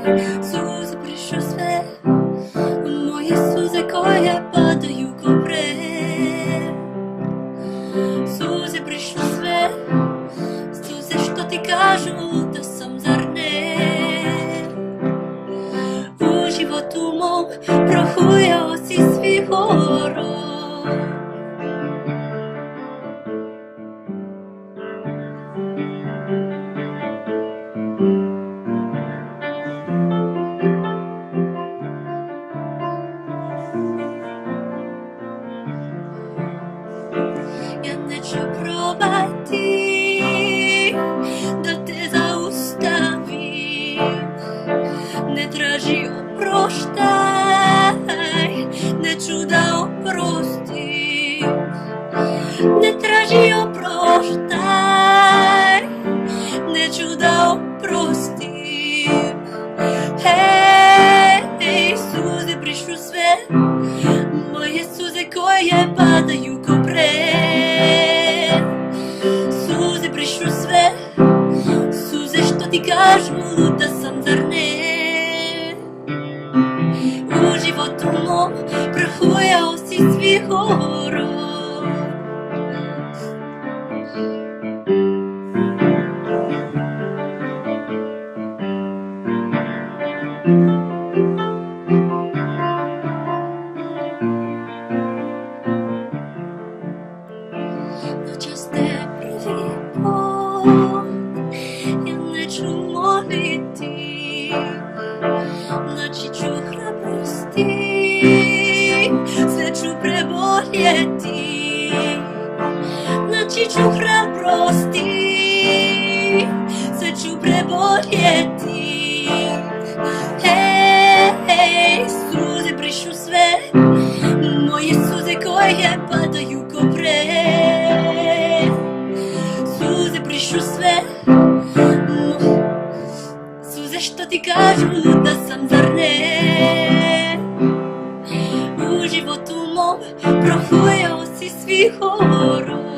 Suze brišu sve, moje suze koje padaju ko pre. Suze brišu sve, suze što ti kažu da sam, zar ne? U životu mom prohujao si svi horor. Ja neću probati da te zaustavim, ne traži oproštaj, neću da oprostim. Ne traži oproštaj, neću da oprostim. Hej, suze brišu sve, moje suze koje padaju ko pre. Suze brišu sve, suze što ti kažu da sam, zar ne? U životu mom prohujao si svi horor. Noćas te prvi put ja neću moliti, naći ću hrabrosti, sve ću preboljeti. Naći ću hrabrosti, sve ću preboljeti. Hej, suze brišu sve, moje suze koje padaju ko pre. Suze brišu sve, suze što ti kažu da sam, zar ne? U životu mom prohujao si svi horor.